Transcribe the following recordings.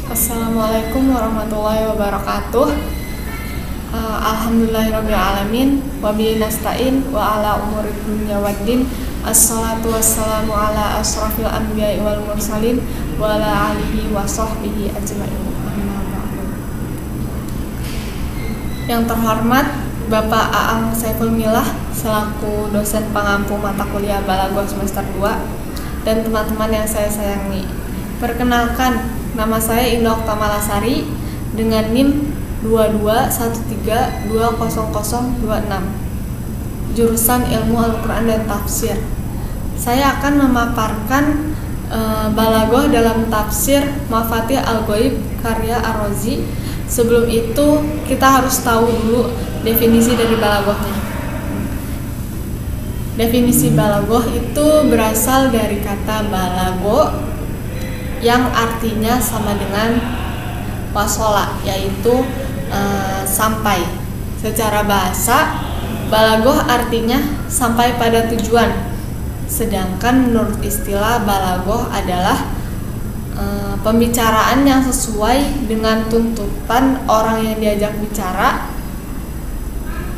Assalamualaikum warahmatullahi wabarakatuh. Alhamdulillahirrabbilalamin. Wabihi nasta'in wa ala umuri dunya waddin. Assalatu wassalamu ala asrafil anbiya'i wal mursalin wa ala alihi wa sahbihi ajma'in. Amma ba'du. Yang terhormat Bapak Aang Saiful Milah selaku dosen pengampu mata kuliah Balaghah semester 2 dan teman-teman yang saya sayangi. Perkenalkan, nama saya Indah Oktamalasari dengan NIM 2213200026, jurusan Ilmu Al-Quran dan Tafsir. Saya akan memaparkan Balaghah dalam tafsir Mafatih Al-Ghaib karya Ar-Razi. Sebelum itu kita harus tahu dulu definisi dari balaghahnya. Definisi balaghah itu berasal dari kata balagho yang artinya sama dengan wasola, yaitu sampai. Secara bahasa, balaghah artinya sampai pada tujuan. Sedangkan menurut istilah balaghah adalah pembicaraan yang sesuai dengan tuntutan orang yang diajak bicara,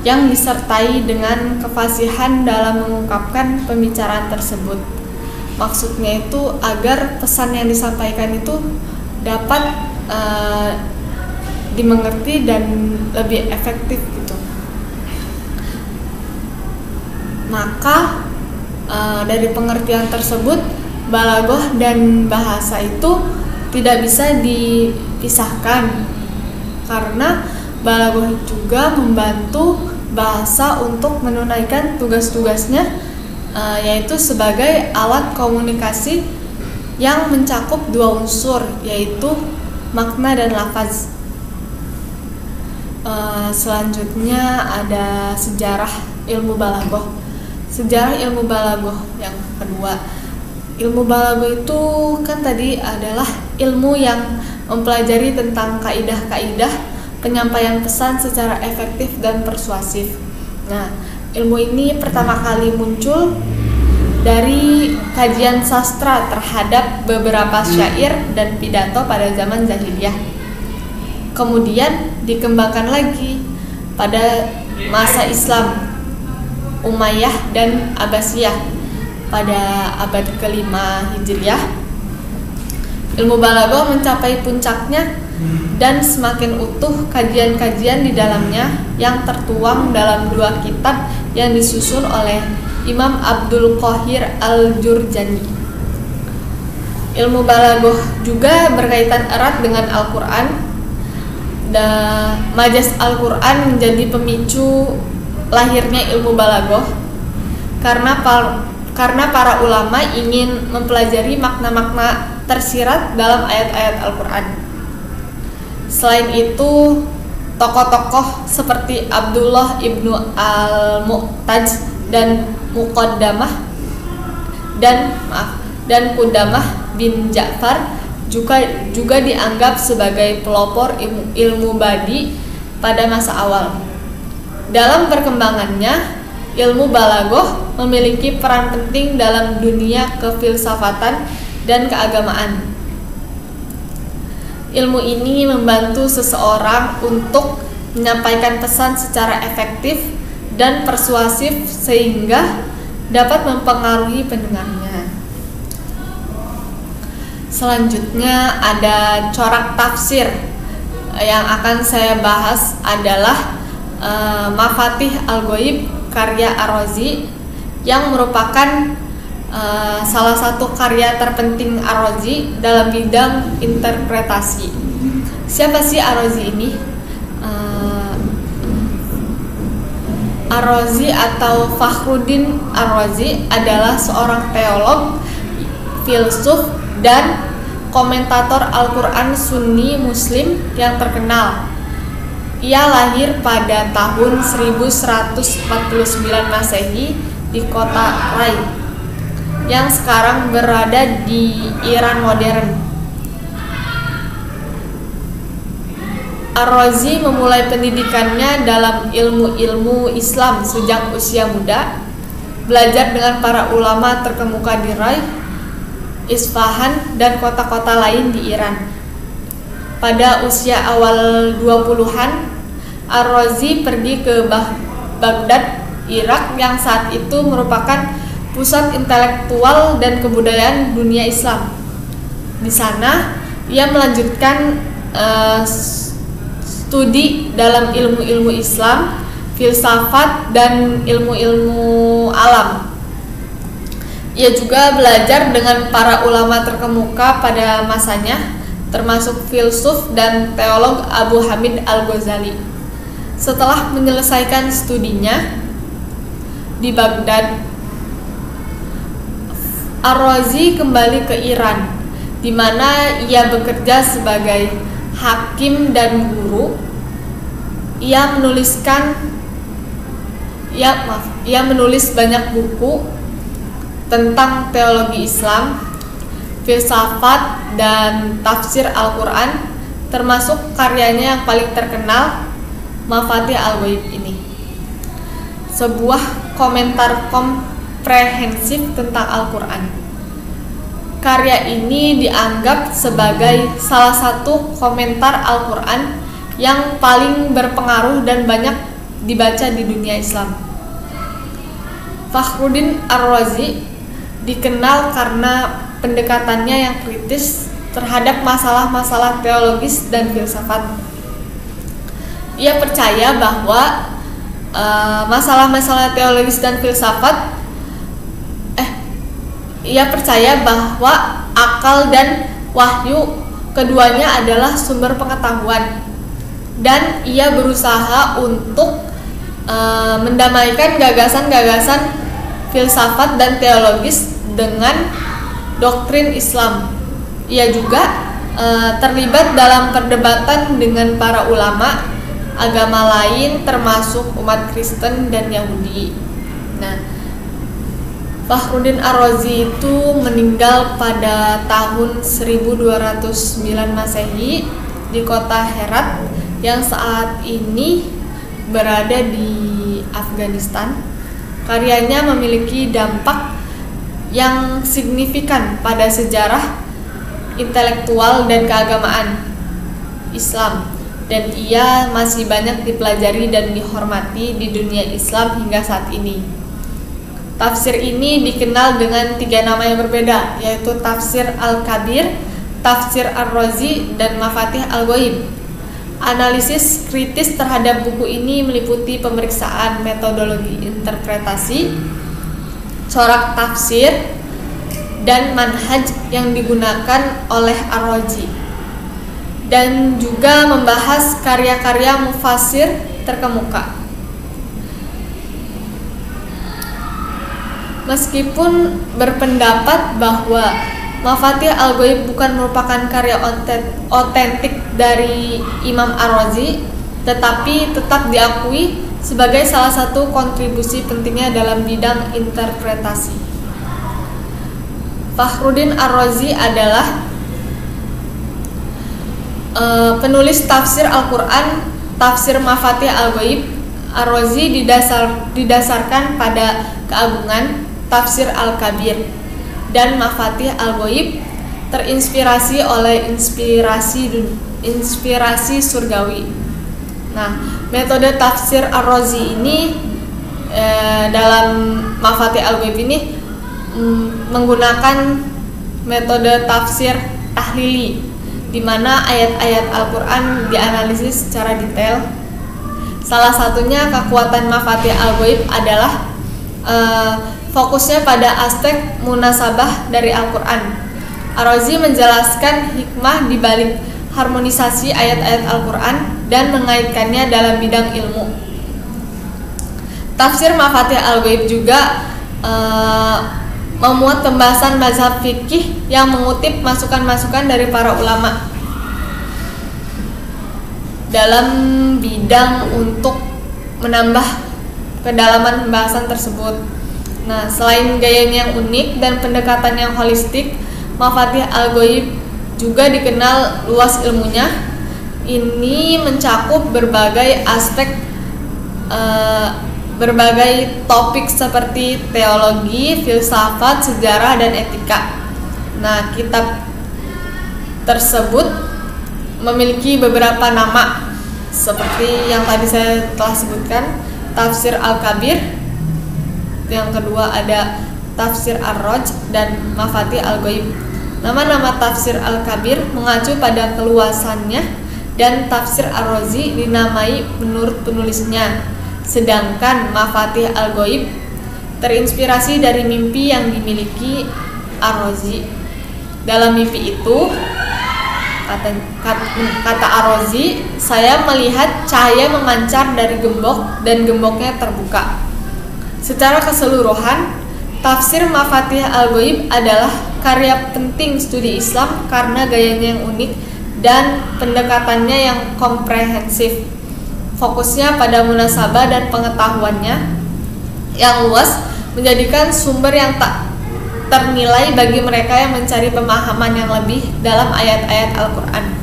yang disertai dengan kefasihan dalam mengungkapkan pembicaraan tersebut. Maksudnya itu agar pesan yang disampaikan itu dapat dimengerti dan lebih efektif gitu. Maka dari pengertian tersebut, balaghah dan bahasa itu tidak bisa dipisahkan, karena balaghah juga membantu bahasa untuk menunaikan tugas-tugasnya, yaitu sebagai alat komunikasi yang mencakup dua unsur, yaitu makna dan lafaz. Selanjutnya ada sejarah ilmu balaghah. Sejarah ilmu balaghah yang kedua. Ilmu balaghah itu kan tadi adalah ilmu yang mempelajari tentang kaidah-kaidah penyampaian pesan secara efektif dan persuasif. Nah, ilmu ini pertama kali muncul dari kajian sastra terhadap beberapa syair dan pidato pada zaman jahiliyah. Kemudian dikembangkan lagi pada masa Islam Umayyah dan Abbasiyah pada abad ke-5 Hijriah. Ilmu balaghah mencapai puncaknya dan semakin utuh kajian-kajian di dalamnya yang tertuang dalam dua kitab yang disusun oleh Imam Abdul Qahir Al-Jurjani. Ilmu balaghah juga berkaitan erat dengan Al-Quran. Majas Al-Quran menjadi pemicu lahirnya ilmu balaghah karena para ulama ingin mempelajari makna-makna tersirat dalam ayat-ayat Al-Quran. Selain itu, tokoh-tokoh seperti Abdullah ibnu Al-Mu'taj dan Muqaddamah dan Qudamah bin Ja'far juga dianggap sebagai pelopor ilmu badi pada masa awal. Dalam perkembangannya, ilmu balaghah memiliki peran penting dalam dunia kefilsafatan dan keagamaan. Ilmu ini membantu seseorang untuk menyampaikan pesan secara efektif dan persuasif sehingga dapat mempengaruhi pendengarnya. Selanjutnya ada corak tafsir. Yang akan saya bahas adalah Mafatih Al-Ghaib karya Ar-Razi, yang merupakan salah satu karya terpenting Ar-Razi dalam bidang interpretasi. Siapa sih Ar-Razi ini? Ar-Razi atau Fakhruddin Ar-Razi adalah seorang teolog, filsuf, dan komentator Al-Quran Sunni Muslim yang terkenal. Ia lahir pada tahun 1149 Masehi di kota Rai, yang sekarang berada di Iran modern. Ar-Razi memulai pendidikannya dalam ilmu-ilmu Islam sejak usia muda, belajar dengan para ulama terkemuka di Rai, Isfahan, dan kota-kota lain di Iran. pada usia awal 20-an, Ar-Razi pergi ke Baghdad, Irak yang saat itu merupakan pusat intelektual dan kebudayaan dunia Islam. Di sana, ia melanjutkan studi dalam ilmu-ilmu Islam, filsafat, dan ilmu-ilmu alam. Ia juga belajar dengan para ulama terkemuka pada masanya, termasuk filsuf dan teolog Abu Hamid Al-Ghazali. Setelah menyelesaikan studinya di Baghdad, Ar-Razi kembali ke Iran, di mana ia bekerja sebagai hakim dan guru. Ia menulis banyak buku tentang teologi Islam, filsafat, dan tafsir Al-Quran, termasuk karyanya yang paling terkenal, Mafatih Al-Ghaib ini. Sebuah komentar komprehensif tentang Al-Quran. Karya ini dianggap sebagai salah satu komentar Al-Quran yang paling berpengaruh dan banyak dibaca di dunia Islam. Fakhruddin Ar-Razi dikenal karena pendekatannya yang kritis terhadap masalah-masalah teologis dan filsafat. Ia percaya bahwa masalah-masalah teologis dan filsafat ia percaya bahwa akal dan wahyu keduanya adalah sumber pengetahuan, dan ia berusaha untuk mendamaikan gagasan-gagasan filsafat dan teologis dengan doktrin Islam. Ia juga terlibat dalam perdebatan dengan para ulama agama lain, termasuk umat Kristen dan Yahudi. Nah, Fakhruddin Ar-Razi itu meninggal pada tahun 1209 Masehi di kota Herat yang saat ini berada di Afghanistan. Karyanya memiliki dampak yang signifikan pada sejarah, intelektual, dan keagamaan Islam, dan ia masih banyak dipelajari dan dihormati di dunia Islam hingga saat ini. Tafsir ini dikenal dengan 3 nama yang berbeda, yaitu Tafsir Al-Kabir, Tafsir Ar-Razi, dan Mafatih Al-Ghaib. Analisis kritis terhadap buku ini meliputi pemeriksaan metodologi interpretasi, corak tafsir, dan manhaj yang digunakan oleh Ar-Razi, dan juga membahas karya-karya mufassir terkemuka. Meskipun berpendapat bahwa Mafatih Al-Ghaib bukan merupakan karya otentik dari Imam Ar-Razi, tetapi tetap diakui sebagai salah satu kontribusi pentingnya dalam bidang interpretasi. Fakhruddin Ar-Razi adalah penulis tafsir Al-Quran, tafsir Mafatih Al-Ghaib. Ar-Razi didasarkan pada keagungan tafsir Al-Kabir dan Mafatih Al-Ghaib, terinspirasi oleh inspirasi surgawi. Nah, metode tafsir Ar-Razi ini dalam Mafatih Al-Ghaib ini menggunakan metode tafsir tahlili, di mana ayat-ayat Al-Quran dianalisis secara detail. Salah satunya kekuatan Mafatih Al-Ghaib adalah fokusnya pada aspek munasabah dari Al-Quran. Ar-Razi menjelaskan hikmah di balik harmonisasi ayat-ayat Al-Quran dan mengaitkannya dalam bidang ilmu. Tafsir Mafatih Al-Ghaib juga memuat pembahasan mazhab fikih yang mengutip masukan-masukan dari para ulama dalam bidang untuk menambah kedalaman pembahasan tersebut. Nah, selain gayanya yang unik dan pendekatan yang holistik, Mafatih Al-Ghaib juga dikenal luas ilmunya. Ini mencakup berbagai aspek, berbagai topik seperti teologi, filsafat, sejarah, dan etika. Nah, kitab tersebut memiliki beberapa nama seperti yang tadi saya telah sebutkan, tafsir Al-Kabir. Yang kedua ada tafsir Ar-Raj dan Mafatih Al-Ghaib. Nama-nama tafsir Al-Kabir mengacu pada keluasannya dan tafsir Ar-Razi dinamai menurut penulisnya. Sedangkan Mafatih Al-Ghaib terinspirasi dari mimpi yang dimiliki Ar-Razi. Dalam mimpi itu, kata Ar-Razi, saya melihat cahaya memancar dari gembok dan gemboknya terbuka. Secara keseluruhan, tafsir Mafatih Al-Ghaib adalah karya penting studi Islam karena gayanya yang unik dan pendekatannya yang komprehensif. Fokusnya pada munasabah dan pengetahuannya yang luas menjadikan sumber yang tak ternilai bagi mereka yang mencari pemahaman yang lebih dalam ayat-ayat Al-Quran.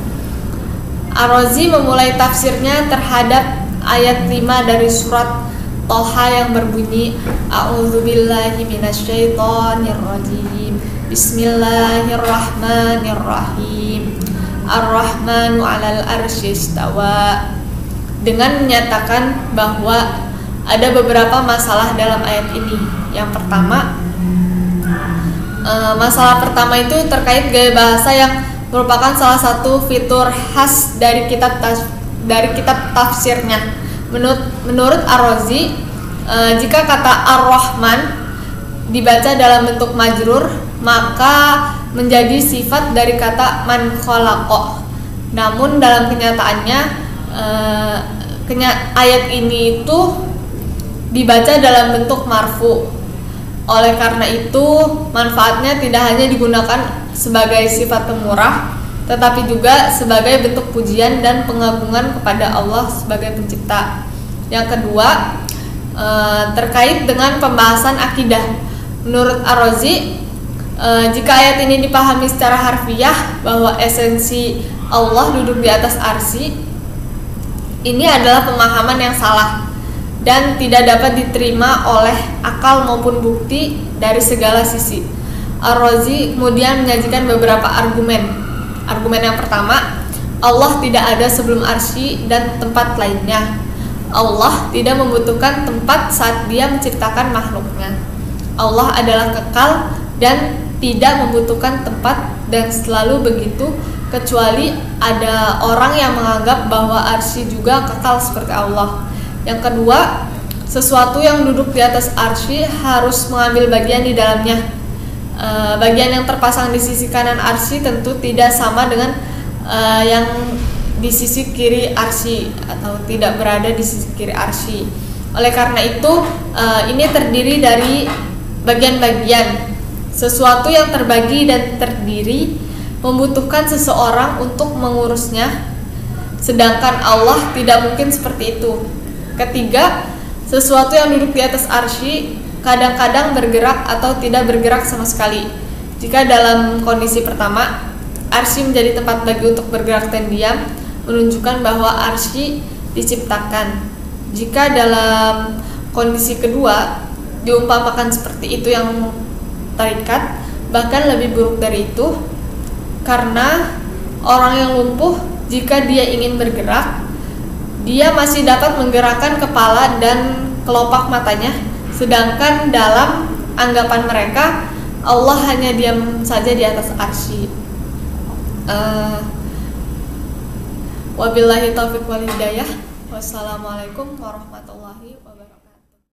Ar-Razi memulai tafsirnya terhadap ayat 5 dari surat Toha yang berbunyi, A'udzubillahi minasyaitonirrajim, Bismillahirrahmanirrahim, Ar-Rahmanu 'alal arsy istawa, dengan menyatakan bahwa ada beberapa masalah dalam ayat ini. Yang pertama, masalah pertama itu terkait gaya bahasa yang merupakan salah satu fitur khas dari kitab tafsirnya. Menurut Ar-Razi, jika kata Ar-Rahman dibaca dalam bentuk majrur, maka menjadi sifat dari kata man khalaqa. Namun dalam kenyataannya ayat ini itu dibaca dalam bentuk marfu. Oleh karena itu, manfaatnya tidak hanya digunakan sebagai sifat pemurah, tetapi juga sebagai bentuk pujian dan pengagungan kepada Allah sebagai pencipta. Yang kedua, terkait dengan pembahasan akidah. Menurut Ar-Razi, jika ayat ini dipahami secara harfiah bahwa esensi Allah duduk di atas arsy, ini adalah pemahaman yang salah dan tidak dapat diterima oleh akal maupun bukti dari segala sisi. Ar-Razi kemudian menyajikan beberapa argumen. Argumen yang pertama, Allah tidak ada sebelum arsy dan tempat lainnya. Allah tidak membutuhkan tempat saat Dia menciptakan makhluknya. Allah adalah kekal dan tidak membutuhkan tempat dan selalu begitu, kecuali ada orang yang menganggap bahwa arsy juga kekal seperti Allah. Yang kedua, sesuatu yang duduk di atas arsy harus mengambil bagian di dalamnya. Bagian yang terpasang di sisi kanan arsy tentu tidak sama dengan yang di sisi kiri arsy atau tidak berada di sisi kiri arsy. Oleh karena itu, ini terdiri dari bagian-bagian. Sesuatu yang terbagi dan terdiri membutuhkan seseorang untuk mengurusnya, sedangkan Allah tidak mungkin seperti itu. Ketiga, sesuatu yang duduk di atas arsy kadang-kadang bergerak atau tidak bergerak sama sekali. Jika dalam kondisi pertama, arsy menjadi tempat bagi untuk bergerak dan diam, menunjukkan bahwa arsy diciptakan. Jika dalam kondisi kedua diumpamakan seperti itu yang terikat, bahkan lebih buruk dari itu, karena orang yang lumpuh jika dia ingin bergerak, dia masih dapat menggerakkan kepala dan kelopak matanya, sedangkan dalam anggapan mereka Allah hanya diam saja di atas arsy. Wabillahi taufiq wal hidayah. Wassalamualaikum warahmatullahi wabarakatuh.